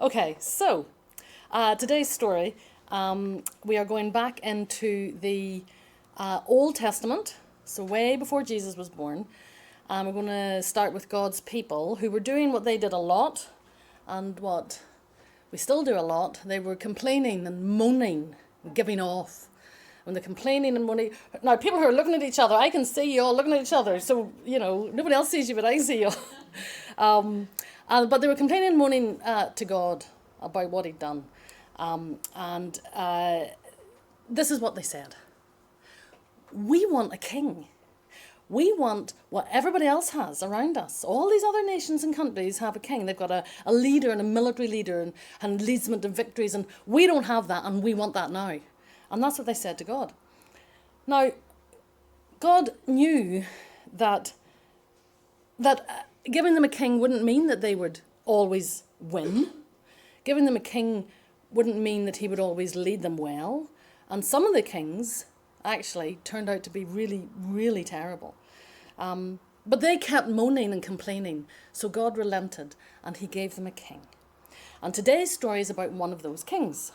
Okay, so today's story, we are going back into the Old Testament, so way before Jesus was born. We're going to start with God's people who were doing what they did a lot and what we still do a lot. They were complaining and moaning and giving off. When they're complaining and moaning, now people who are looking at each other, I can see you all looking at each other, so, you know, nobody else sees you, but I see you. But they were complaining and moaning to God about what he'd done. This is what they said. We want a king. We want what everybody else has around us. All these other nations and countries have a king. They've got a leader and a military leader and leads them to victories. And we don't have that, and we want that now. And that's what they said to God. Now, God knew that giving them a king wouldn't mean that they would always win. Giving them a king wouldn't mean that he would always lead them well. And some of the kings actually turned out to be really, really terrible. But they kept moaning and complaining. So God relented and he gave them a king. And today's story is about one of those kings.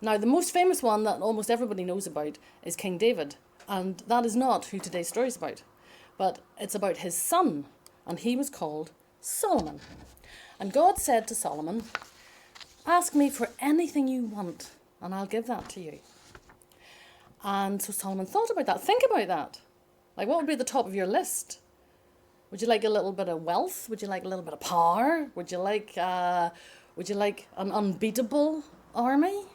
Now, the most famous one that almost everybody knows about is King David. And that is not who today's story is about. But it's about his son. And he was called Solomon. And God said to Solomon, "Ask me for anything you want, and I'll give that to you." And so Solomon thought about that. Think about that. Like, what would be at the top of your list? Would you like a little bit of wealth? Would you like a little bit of power? Would you like an unbeatable army?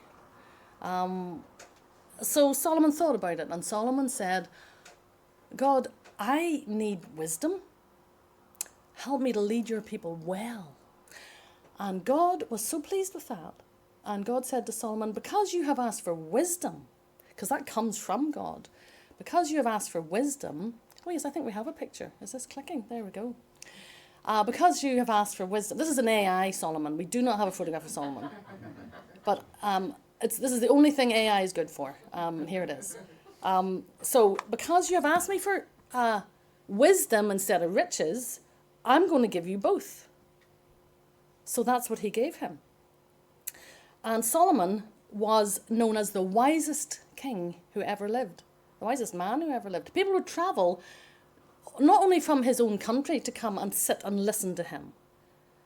So Solomon thought about it, and Solomon said, "God, I need wisdom. Help me to lead your people well." And God was so pleased with that. And God said to Solomon, "Because you have asked for wisdom," because that comes from God, "because you have asked for wisdom," oh yes, I think we have a picture. Is this clicking? There we go. "Because you have asked for wisdom," this is an AI Solomon. We do not have a photograph of Solomon. But this is the only thing AI is good for. Here it is. So, "Because you have asked me for wisdom instead of riches, I'm going to give you both." So that's what he gave him. And Solomon was known as the wisest king who ever lived, the wisest man who ever lived. People would travel not only from his own country to come and sit and listen to him,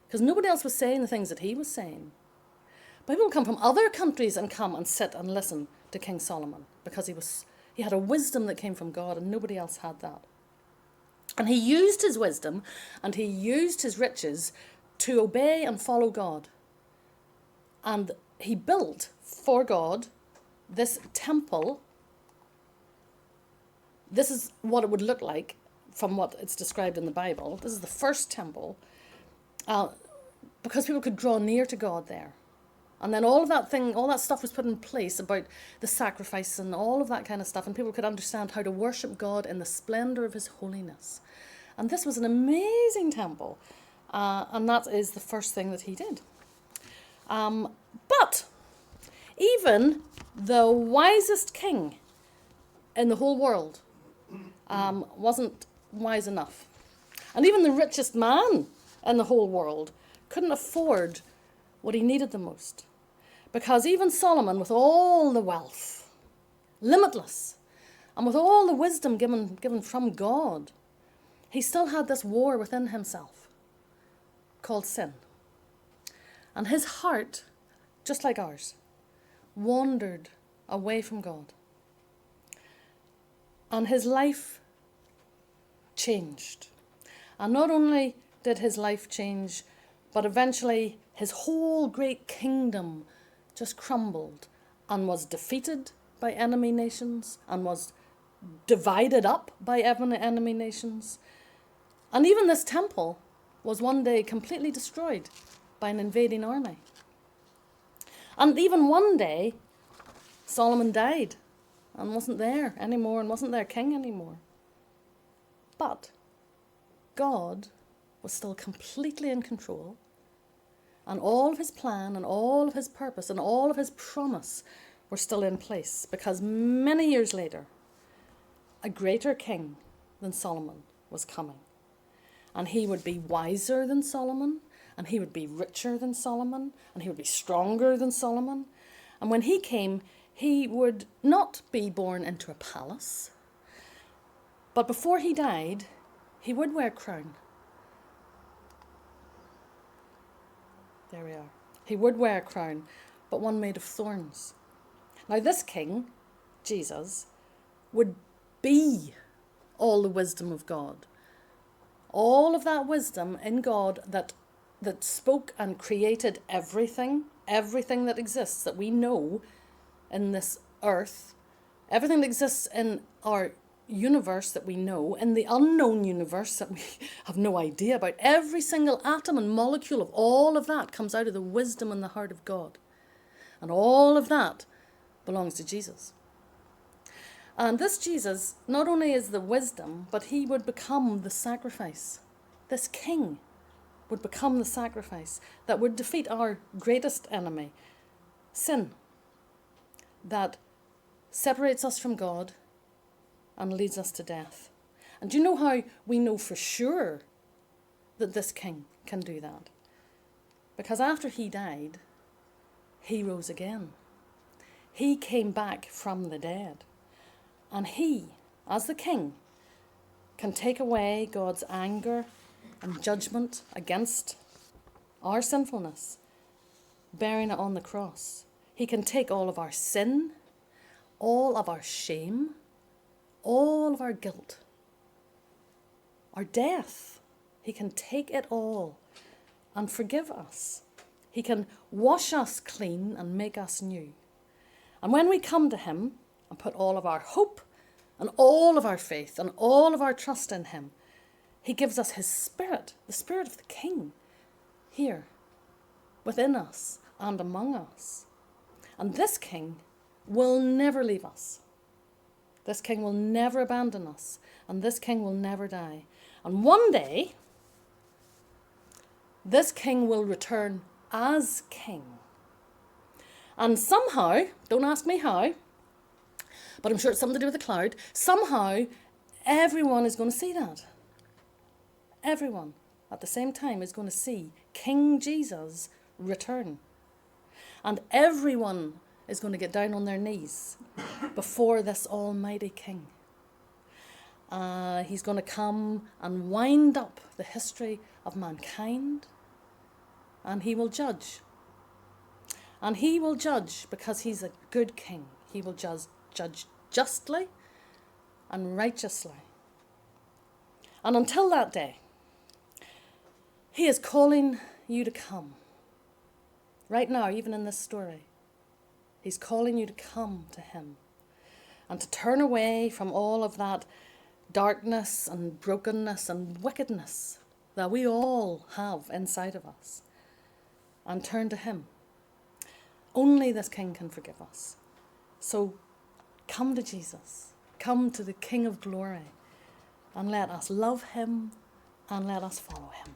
because nobody else was saying the things that he was saying. But people would come from other countries and come and sit and listen to King Solomon, because he had a wisdom that came from God, and nobody else had that. And he used his wisdom and he used his riches to obey and follow God. And he built for God this temple. This is what it would look like from what it's described in the Bible. This is the first temple, because people could draw near to God there. And then all that stuff was put in place about the sacrifice and all of that kind of stuff. And people could understand how to worship God in the splendor of his holiness. And this was an amazing temple. And that is the first thing that he did. But even the wisest king in the whole world wasn't wise enough. And even the richest man in the whole world couldn't afford what he needed the most. Because even Solomon, with all the wealth, limitless, and with all the wisdom given from God, he still had this war within himself called sin. And his heart, just like ours, wandered away from God. And his life changed. And not only did his life change, but eventually his whole great kingdom just crumbled and was defeated by enemy nations and was divided up by enemy nations. And even this temple was one day completely destroyed by an invading army. And even one day, Solomon died and wasn't there anymore and wasn't their king anymore. But God was still completely in control. And all of his plan and all of his purpose and all of his promise were still in place, because many years later, a greater king than Solomon was coming. And he would be wiser than Solomon, and he would be richer than Solomon, and he would be stronger than Solomon. And when he came, he would not be born into a palace, but before he died, he would wear a crown. There we are. He would wear a crown, but one made of thorns. Now this king, Jesus, would be all the wisdom of God. All of that wisdom in God that spoke and created everything that exists, that we know in this earth, everything that exists in our universe that we know, in the unknown universe that we have no idea about. Every single atom and molecule of all of that comes out of the wisdom and the heart of God. And all of that belongs to Jesus. And this Jesus not only is the wisdom, but he would become the sacrifice. This king would become the sacrifice that would defeat our greatest enemy, sin, that separates us from God and leads us to death. And do you know how we know for sure that this king can do that? Because after he died, he rose again. He came back from the dead. And he, as the king, can take away God's anger and judgment against our sinfulness, bearing it on the cross. He can take all of our sin, all of our shame, all of our guilt, our death. He can take it all and forgive us. He can wash us clean and make us new. And when we come to him and put all of our hope and all of our faith and all of our trust in him, he gives us his spirit, the spirit of the king, here within us and among us. And this king will never leave us. This king will never abandon us, and this king will never die. And one day, this king will return as king. And somehow, don't ask me how, but I'm sure it's something to do with the cloud, somehow everyone is going to see that. Everyone at the same time is going to see King Jesus return. And everyone is going to get down on their knees before this almighty king. He's going to come and wind up the history of mankind, and he will judge. And he will judge because he's a good king. He will judge justly and righteously. And until that day, he is calling you to come. Right now, even in this story, he's calling you to come to him and to turn away from all of that darkness and brokenness and wickedness that we all have inside of us, and turn to him. Only this king can forgive us. So come to Jesus. Come to the King of Glory, and let us love him and let us follow him.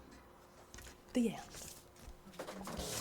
The end.